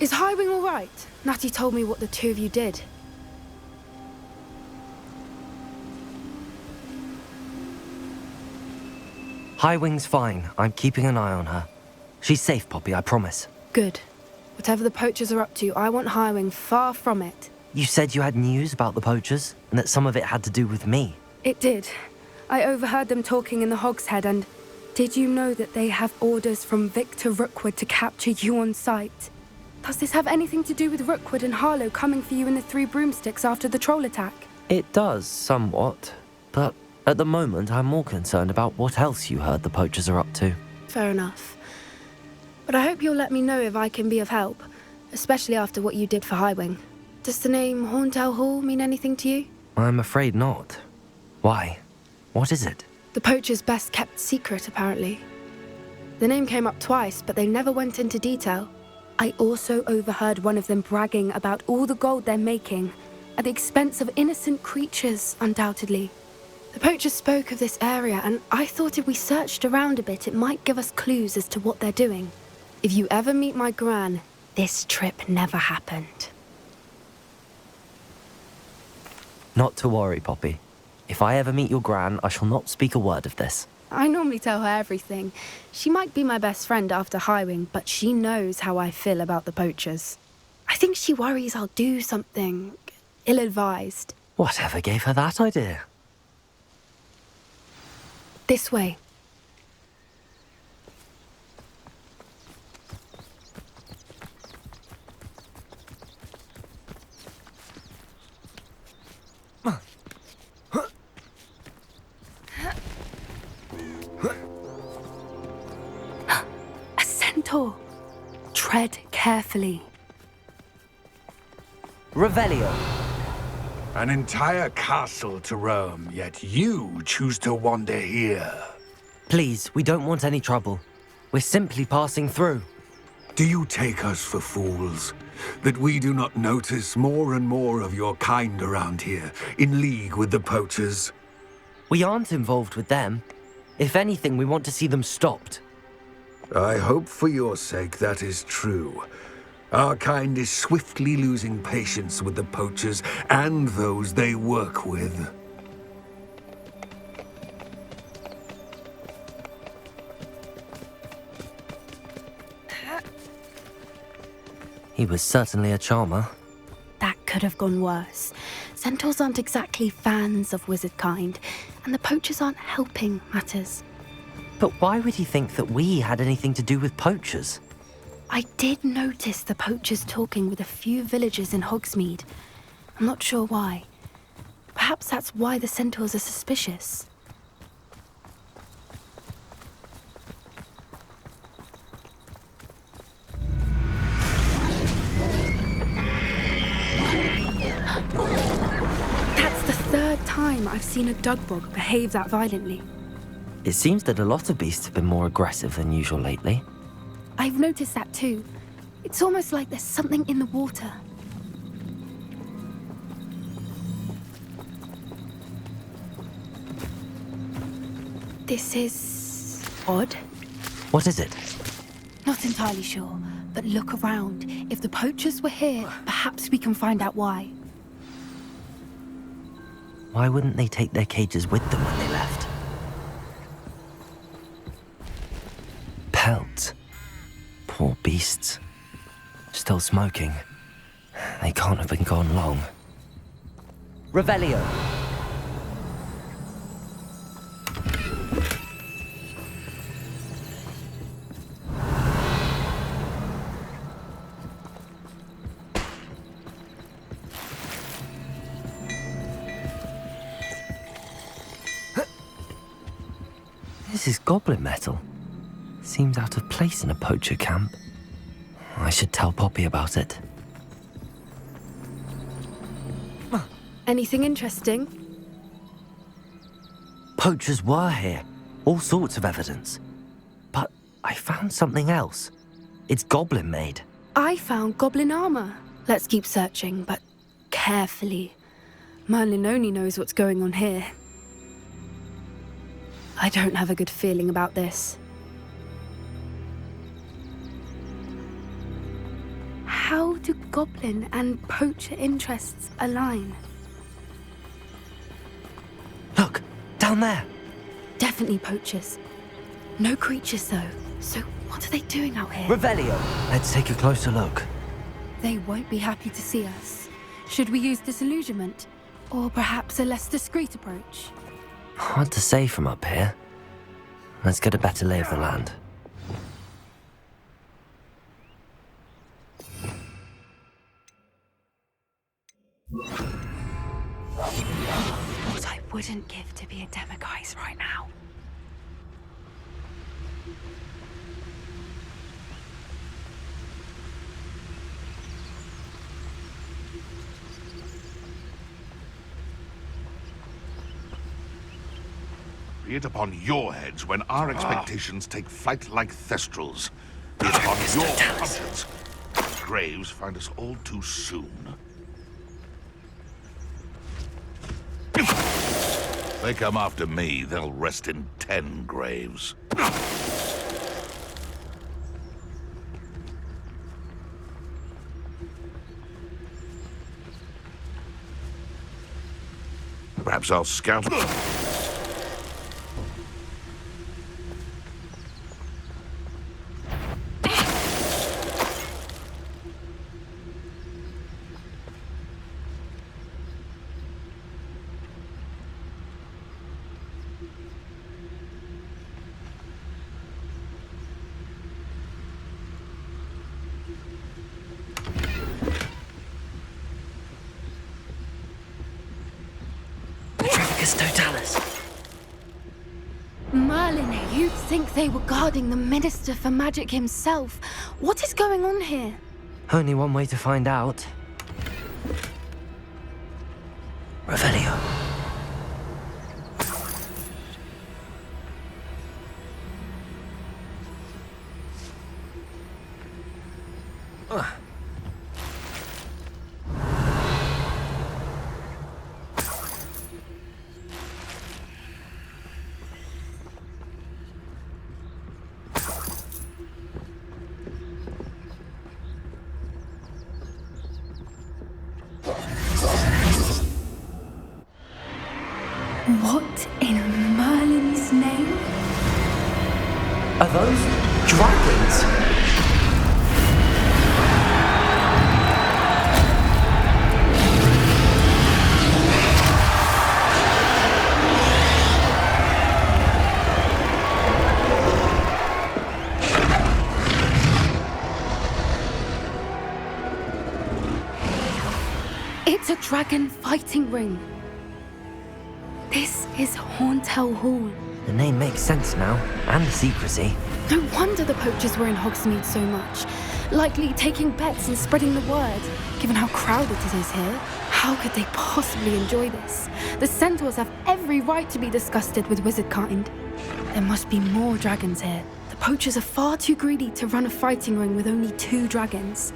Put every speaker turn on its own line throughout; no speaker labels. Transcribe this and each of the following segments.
Is Highwing all right? Natty told me what the two of you did.
Highwing's fine. I'm keeping an eye on her. She's safe, Poppy, I promise.
Good. Whatever the poachers are up to, I want Highwing far from it.
You said you had news about the poachers, and that some of it had to do with me.
It did. I overheard them talking in the Hogshead, and did you know that they have orders from Victor Rookwood to capture you on sight? Does this have anything to do with Rookwood and Harlow coming for you in the Three Broomsticks after the troll attack?
It does, somewhat. But at the moment, I'm more concerned about what else you heard the poachers are up to.
Fair enough. But I hope you'll let me know if I can be of help, especially after what you did for Highwing. Does the name Horntail Hall mean anything to you?
I'm afraid not. Why? What is it?
The poachers' best-kept secret, apparently. The name came up twice, but they never went into detail. I also overheard one of them bragging about all the gold they're making, at the expense of innocent creatures, undoubtedly. The poachers spoke of this area, and I thought if we searched around a bit, it might give us clues as to what they're doing. If you ever meet my gran, this trip never happened.
Not to worry, Poppy. If I ever meet your gran, I shall not speak a word of this.
I normally tell her everything. She might be my best friend after Highwing, but she knows how I feel about the poachers. I think she worries I'll do something ill-advised.
Whatever gave her that idea?
This way. A centaur. Tread carefully.
Revelio.
An entire castle to roam, yet you choose to wander here.
Please, we don't want any trouble. We're simply passing through.
Do you take us for fools? That we do not notice more and more of your kind around here, in league with the poachers?
We aren't involved with them. If anything, we want to see them stopped.
I hope for your sake that is true. Our kind is swiftly losing patience with the poachers and those they work with.
He was certainly a charmer.
That could have gone worse. Centaurs aren't exactly fans of wizard kind, and the poachers aren't helping matters.
But why would he think that we had anything to do with poachers?
I did notice the poachers talking with a few villagers in Hogsmeade. I'm not sure why. Perhaps that's why the centaurs are suspicious. That's the third time I've seen a dugbog behave that violently.
It seems that a lot of beasts have been more aggressive than usual lately.
I've noticed that too. It's almost like there's something in the water. This is odd.
What is it?
Not entirely sure, but look around. If the poachers were here, perhaps we can find out why.
Why wouldn't they take their cages with them when they left? Pelts. Poor beasts. Still smoking. They can't have been gone long. Revelio. This is goblin metal. Seems out of place in a poacher camp. I should tell Poppy about it.
Anything interesting?
Poachers were here. All sorts of evidence. But I found something else. It's goblin made.
I found goblin armor. Let's keep searching, but carefully. Merlin only knows what's going on here. I don't have a good feeling about this. How goblin and poacher interests align.
Look, down there.
Definitely poachers. No creatures, though. So what are they doing out here?
Revelio. Let's take a closer look.
They won't be happy to see us. Should we use disillusionment? Or perhaps a less discreet approach?
Hard to say from up here. Let's get a better lay of the land.
What I wouldn't give to be a demiguise right now.
Be it upon your heads when our expectations take flight like thestrals. Be it upon your conscience. Graves find us all too soon. They come after me, they'll rest in 10 graves. Perhaps I'll scout.
Totalis.
Merlin, you'd think they were guarding the Minister for Magic himself. What is going on here?
Only one way to find out. Revelio.
What in Merlin's name?
Are those dragons?
It's a dragon fighting ring. This is Hauntel Hall.
The name makes sense now, and the secrecy.
No wonder the poachers were in Hogsmeade so much. Likely taking bets and spreading the word, given how crowded it is here. How could they possibly enjoy this? The centaurs have every right to be disgusted with wizard kind. There must be more dragons here. The poachers are far too greedy to run a fighting ring with only 2 dragons.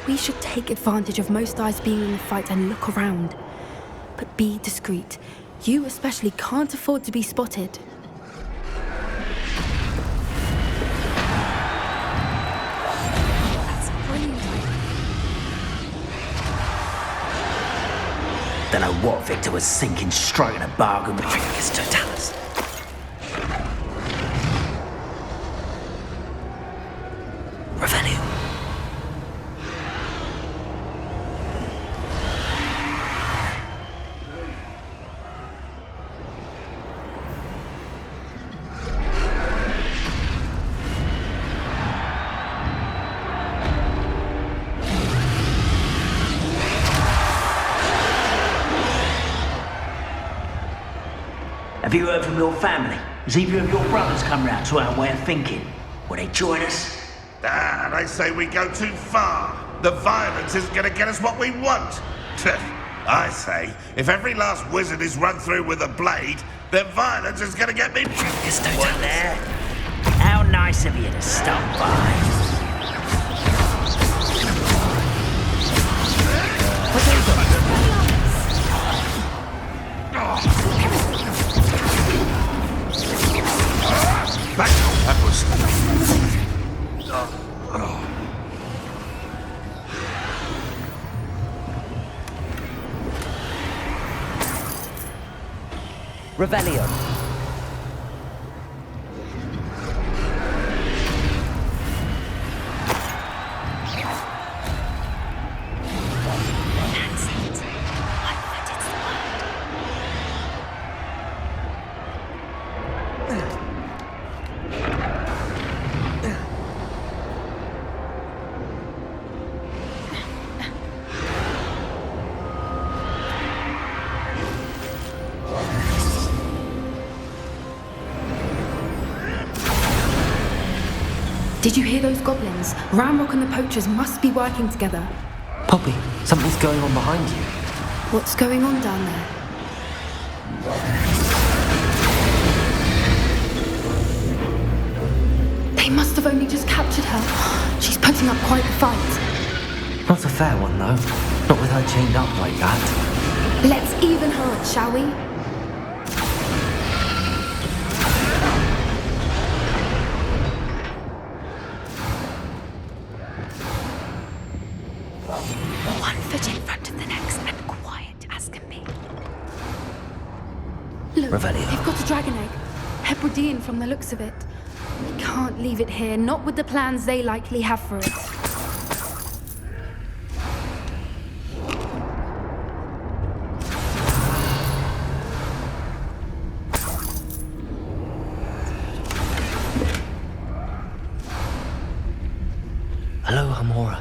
We should take advantage of most eyes being in the fight and look around. But be discreet. You especially can't afford to be spotted. That's brilliant.
Don't know what Victor was thinking, striking a bargain with Trigus Totalis.
Revelio.
Have you heard from your family? Has either of your brothers come round to our way of thinking? Will they join us?
They say we go too far. The violence isn't going to get us what we want. I say, if every last wizard is run through with a blade, then violence is going to get me...
What there? How nice of you to stop by.
That was...
Revelio.
Did you hear those goblins? Ramrock and the poachers must be working together.
Poppy, something's going on behind you.
What's going on down there? They must have only just captured her. She's putting up quite a fight.
Not a fair one, though. Not with her chained up like that.
Let's even her up, shall we? One foot in front of the next and quiet as can be. Look,
Revelio.
they've got a dragon egg. Hebridean from the looks of it. We can't leave it here, not with the plans they likely have for it.
Hello, Hamora.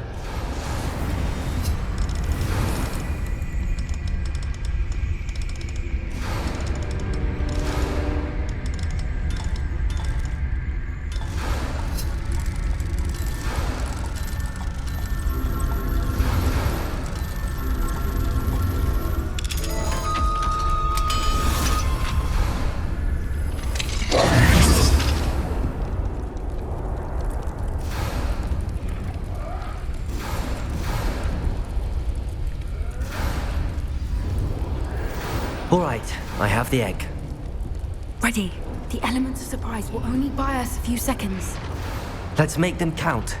All right, I have the egg.
Ready. The elements of surprise will only buy us a few seconds.
Let's make them count.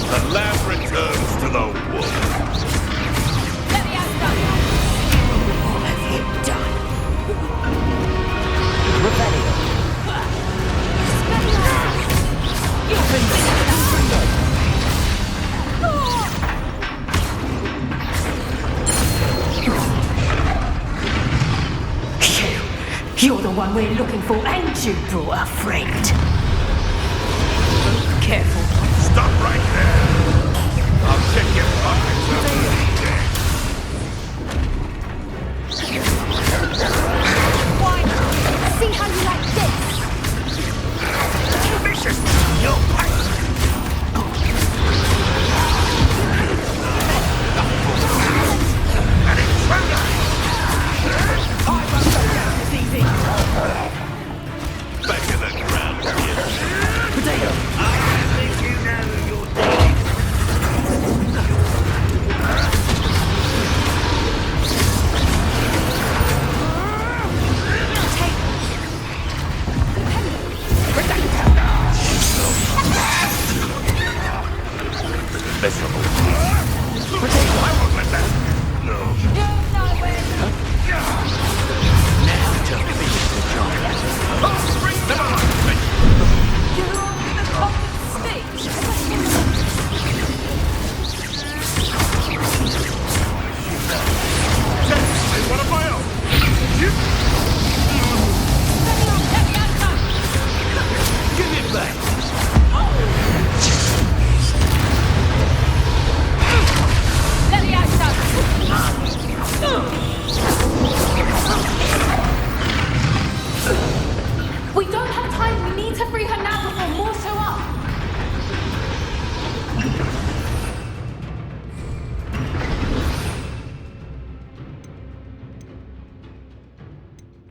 The lamb returns to the wolf.
What have you done?
Revelio.
You've been You're the one we're looking for, ain't you, brought a friend? Careful.
Stop right there. I'll check your pockets up.
Why? See how you like this?
Vicious. You'll fight. An intruder. Back in the ground, kid.
Potato.
I think you know you're dead.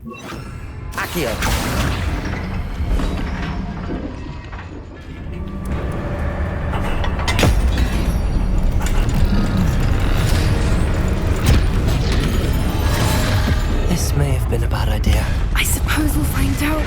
Accio. This may have been a bad idea.
I suppose we'll find out.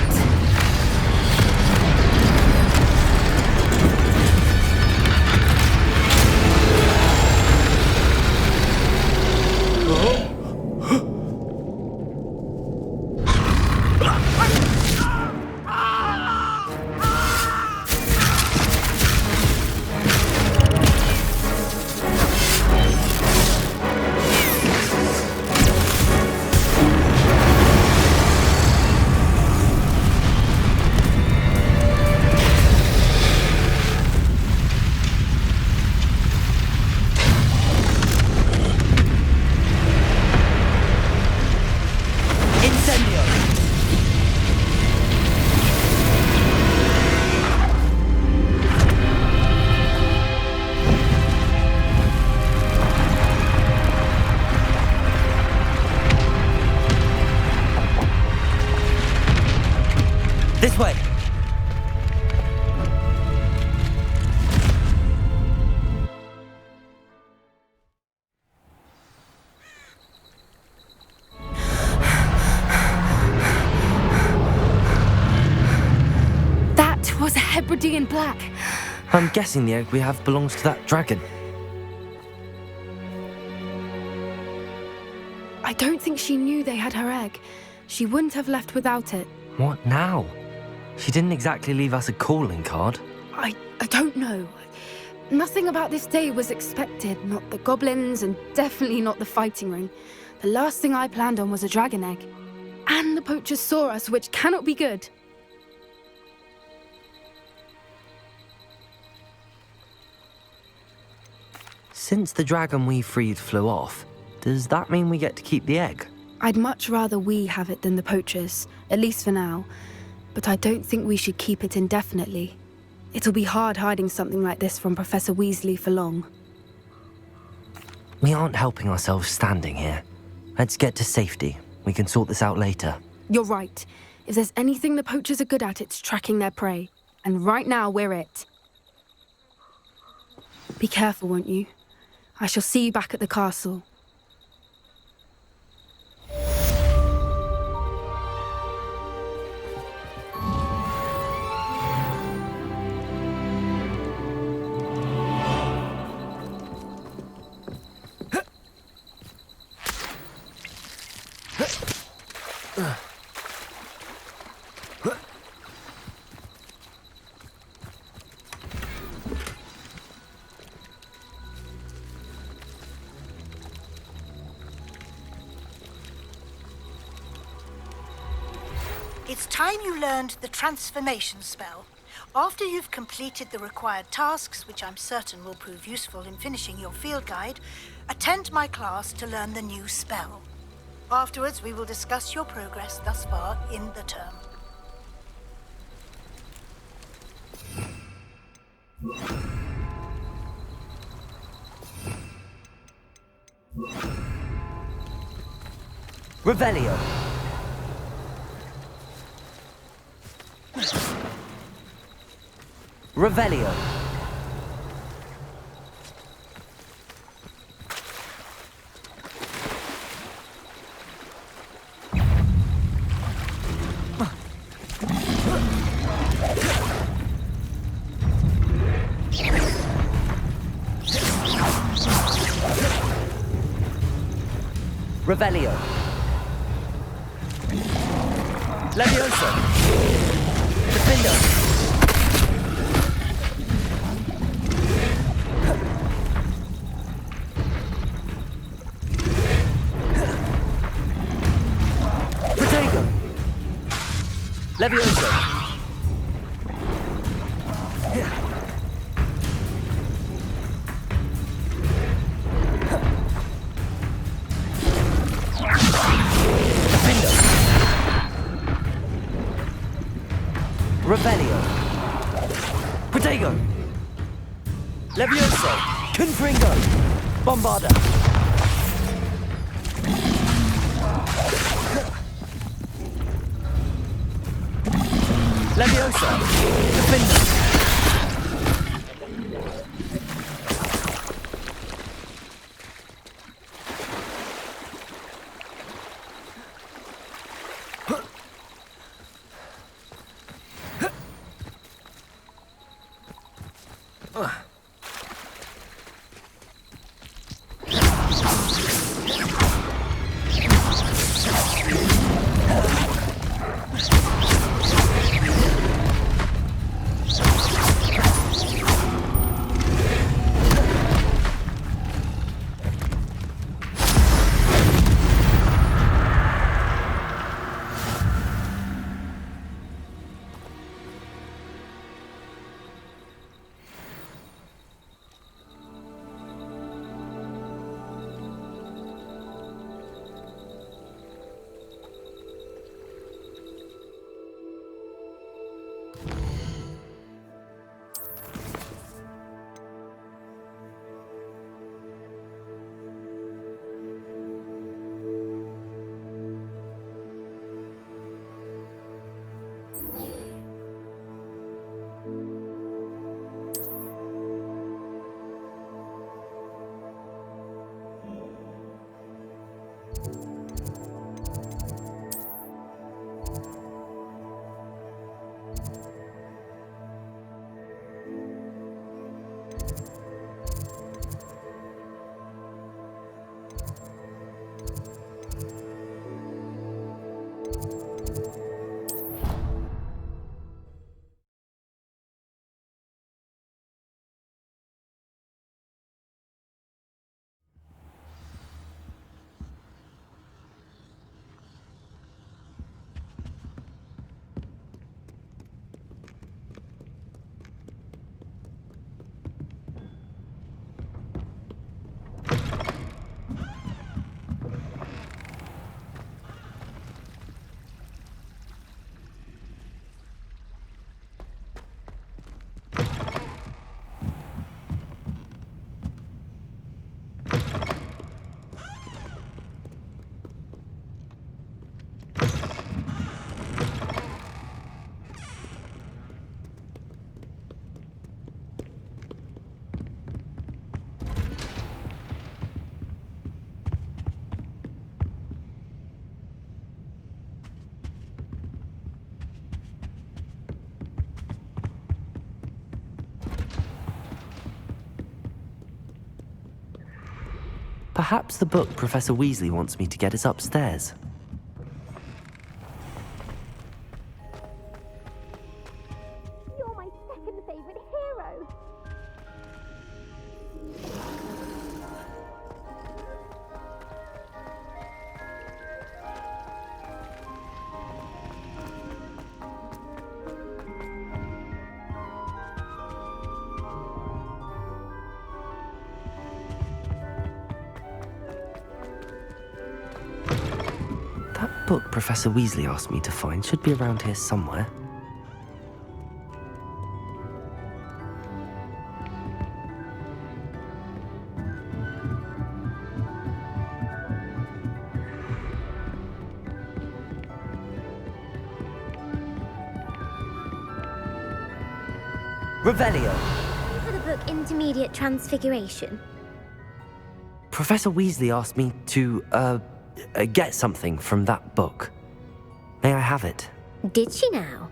This way!
That was a Hebridean black.
I'm guessing the egg we have belongs to that dragon.
I don't think she knew they had her egg. She wouldn't have left without it.
What now? She didn't exactly leave us a calling card.
I don't know. Nothing about this day was expected. Not the goblins, and definitely not the fighting ring. The last thing I planned on was a dragon egg. And the poachers saw us, which cannot be good.
Since the dragon we freed flew off, does that mean we get to keep the egg?
I'd much rather we have it than the poachers, at least for now. But I don't think we should keep it indefinitely. It'll be hard hiding something like this from Professor Weasley for long.
We aren't helping ourselves standing here. Let's get to safety. We can sort this out later.
You're right. If there's anything the poachers are good at, it's tracking their prey. And right now, we're it. Be careful, won't you? I shall see you back at the castle.
It's time you learned the transformation spell. After you've completed the required tasks, which I'm certain will prove useful in finishing your field guide, attend my class to learn the new spell. Afterwards, we will discuss your progress thus far in the term.
Revelio. Revelio. Revelio. Levioso. Defendo. Protego. Levioso. Revelio. Protego. Levioso. Confringo. Bombarda. Leviosa! Defender! Perhaps the book Professor Weasley wants me to get is upstairs.
You're my second favorite hero.
That book Professor Weasley asked me to find should be around here somewhere. Revelio!
For the book Intermediate Transfiguration.
Professor Weasley asked me to, get something from that book. May I have it?
Did she now?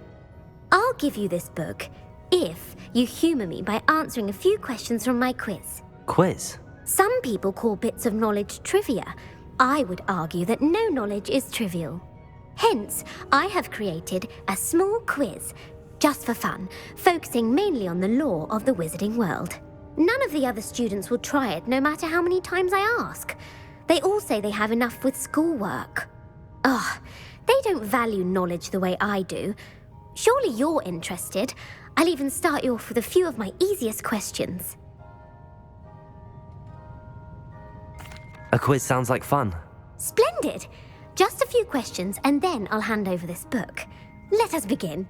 I'll give you this book if you humour me by answering a few questions from my quiz.
Quiz?
Some people call bits of knowledge trivia. I would argue that no knowledge is trivial. Hence, I have created a small quiz, just for fun, focusing mainly on the lore of the wizarding world. None of the other students will try it, no matter how many times I ask. They all say they have enough with schoolwork. Ugh, they don't value knowledge the way I do. Surely you're interested. I'll even start you off with a few of my easiest questions.
A quiz sounds like fun.
Splendid! Just a few questions and then I'll hand over this book. Let us begin.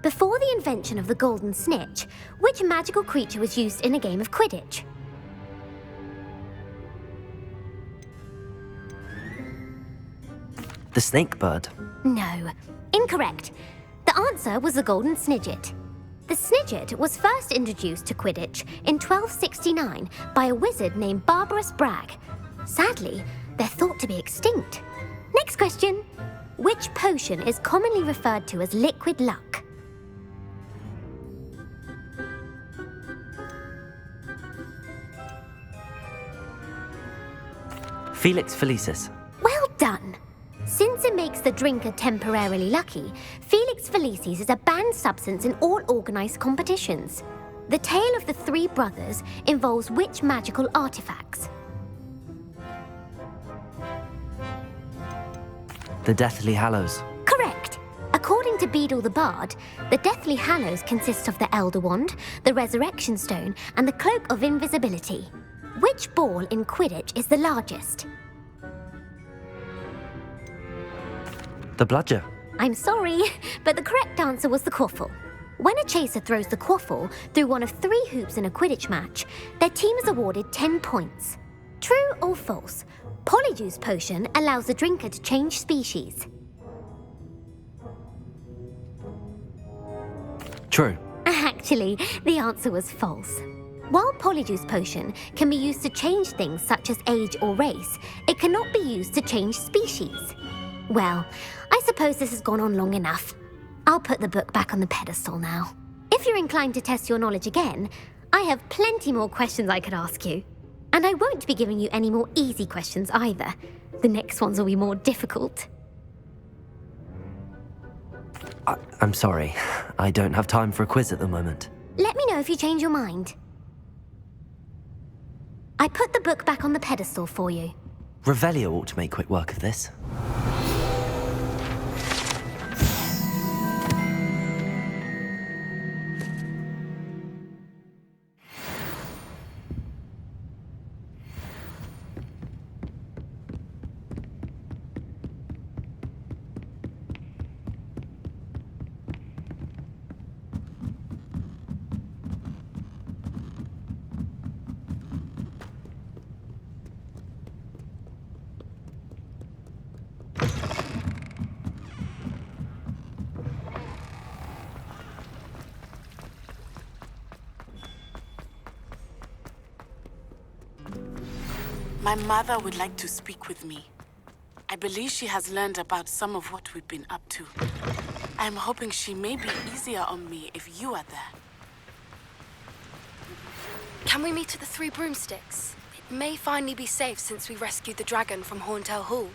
Before the invention of the golden snitch, which magical creature was used in a game of Quidditch?
The snake bird.
No, incorrect. The answer was the golden snidget. The snidget was first introduced to Quidditch in 1269 by a wizard named Barbarous Bragg. Sadly, they're thought to be extinct. Next question. Which potion is commonly referred to as liquid luck?
Felix Felicis.
Well done. Since it makes the drinker temporarily lucky, Felix Felicis is a banned substance in all organised competitions. The tale of the three brothers involves which magical artifacts?
The Deathly Hallows.
Correct. According to Beadle the Bard, the Deathly Hallows consists of the Elder Wand, the Resurrection Stone, and the Cloak of Invisibility. Which ball in Quidditch is the largest?
The Bludger.
I'm sorry, but the correct answer was the quaffle. When a chaser throws the quaffle through one of 3 hoops in a Quidditch match, their team is awarded 10 points. True or false? Polyjuice potion allows the drinker to change species.
True.
Actually, the answer was false. While Polyjuice potion can be used to change things such as age or race, it cannot be used to change species. Well, I suppose this has gone on long enough. I'll put the book back on the pedestal now. If you're inclined to test your knowledge again, I have plenty more questions I could ask you. And I won't be giving you any more easy questions either. The next ones will be more difficult.
I'm sorry. I don't have time for a quiz at the moment.
Let me know if you change your mind. I put the book back on the pedestal for you.
Revelio ought to make quick work of this.
My mother would like to speak with me. I believe she has learned about some of what we've been up to. I'm hoping she may be easier on me if you are there.
Can we meet at the Three Broomsticks? It may finally be safe since we rescued the dragon from Horntail Hall.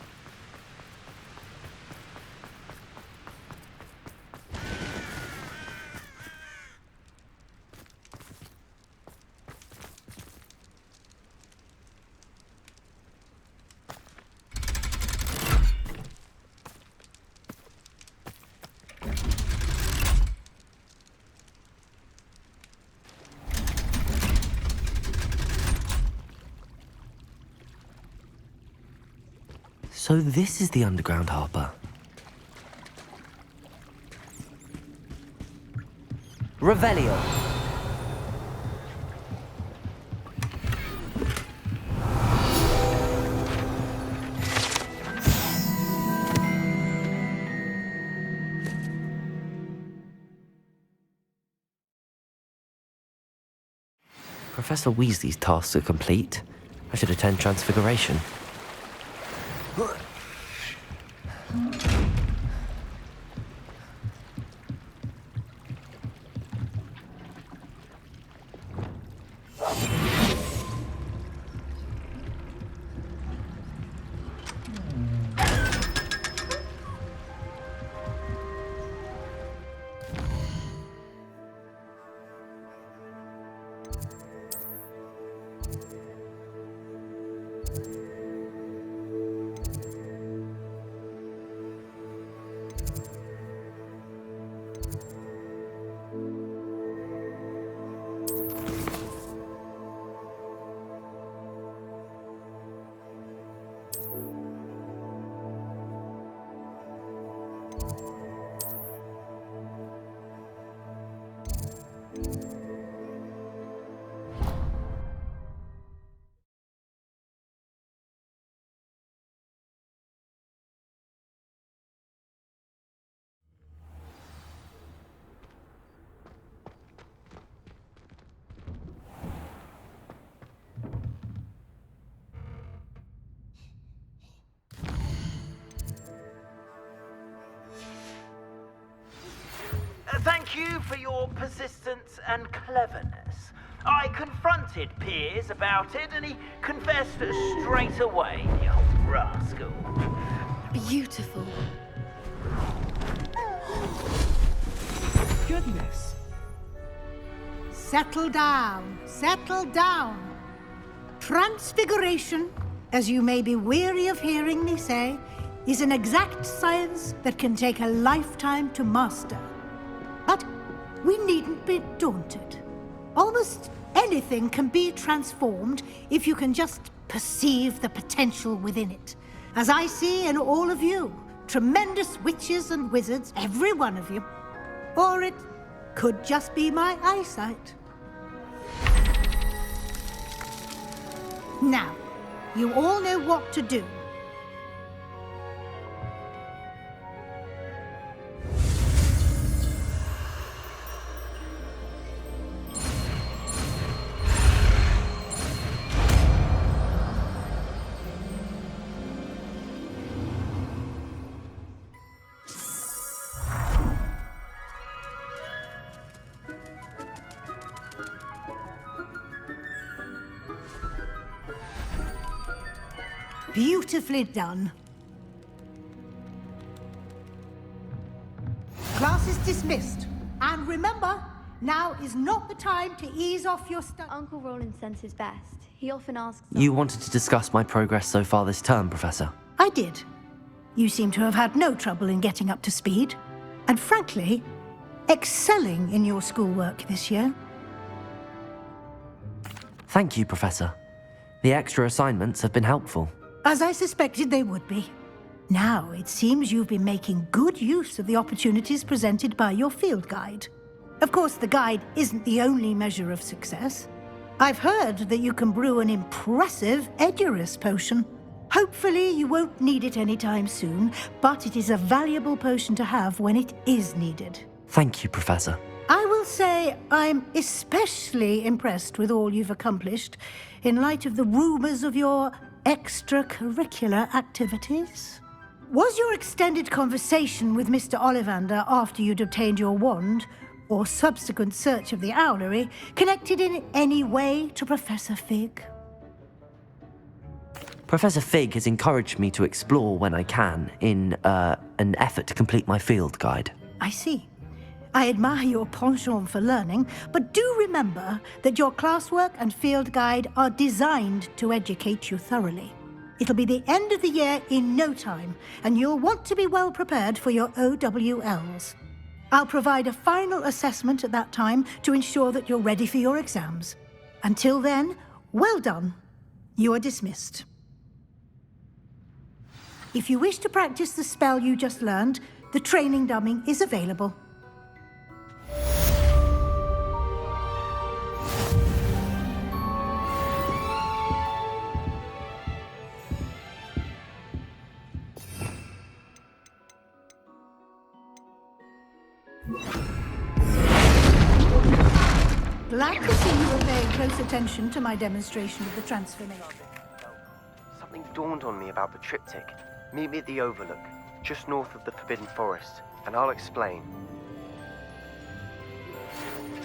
So this is the underground harbour. Revelio. Professor Weasley's tasks are complete. I should attend Transfiguration.
Thank you for your persistence and cleverness. I confronted Piers about it, and he confessed straight away, the old rascal.
Beautiful.
Goodness. Settle down. Settle down. Transfiguration, as you may be weary of hearing me say, is an exact science that can take a lifetime to master. But we needn't be daunted. Almost anything can be transformed if you can just perceive the potential within it. As I see in all of you, tremendous witches and wizards, every one of you. Or it could just be my eyesight. Now, you all know what to do. Beautifully done. Class is dismissed. And remember, now is not the time to ease off your study.
Uncle Roland sends his best. He often asks...
You wanted to discuss my progress so far this term, Professor?
I did. You seem to have had no trouble in getting up to speed. And frankly, excelling in your schoolwork this year.
Thank you, Professor. The extra assignments have been helpful.
As I suspected they would be. Now, it seems you've been making good use of the opportunities presented by your field guide. Of course, the guide isn't the only measure of success. I've heard that you can brew an impressive Edurus potion. Hopefully, you won't need it anytime soon, but it is a valuable potion to have when it is needed.
Thank you, Professor.
I will say I'm especially impressed with all you've accomplished in light of the rumors of your extracurricular activities. Was your extended conversation with Mr. Ollivander after you'd obtained your wand, or subsequent search of the owlery, connected in any way to Professor Fig?
Professor Fig has encouraged me to explore when I can in an effort to complete my field guide.
I see. I admire your penchant for learning, but do remember that your classwork and field guide are designed to educate you thoroughly. It'll be the end of the year in no time, and you'll want to be well prepared for your OWLs. I'll provide a final assessment at that time to ensure that you're ready for your exams. Until then, well done. You are dismissed. If you wish to practice the spell you just learned, the training dummy is available. Glad to see you are paying close attention to my demonstration of the transformation.
Something dawned on me about the triptych. Meet me at the Overlook, just north of the Forbidden Forest, and I'll explain.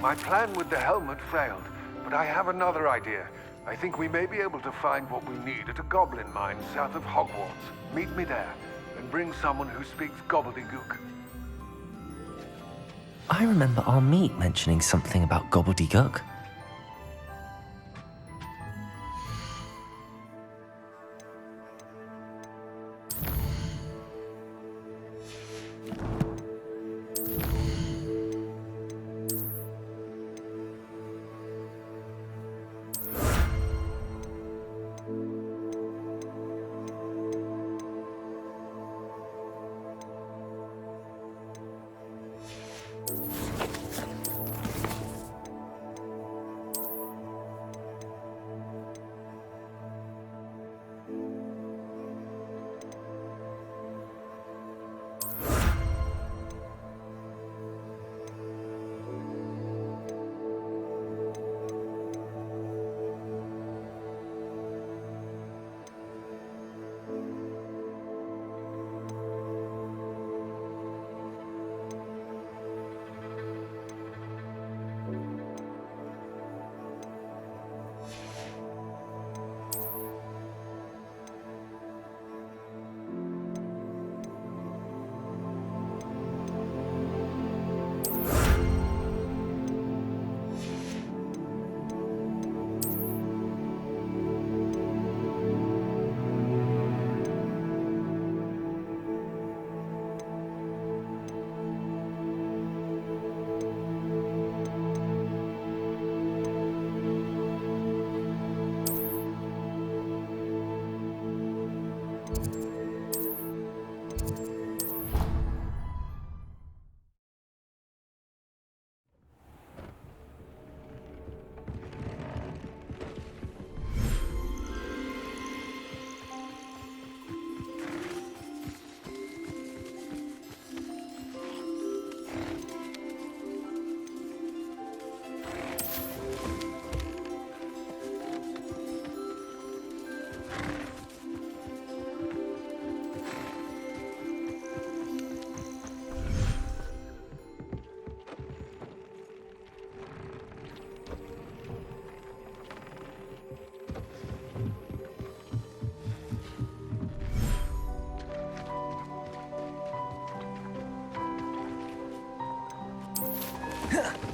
My plan with the helmet failed, but I have another idea. I think we may be able to find what we need at a goblin mine south of Hogwarts. Meet me there, and bring someone who speaks gobbledygook.
I remember our meet mentioning something about gobbledygook. Huh.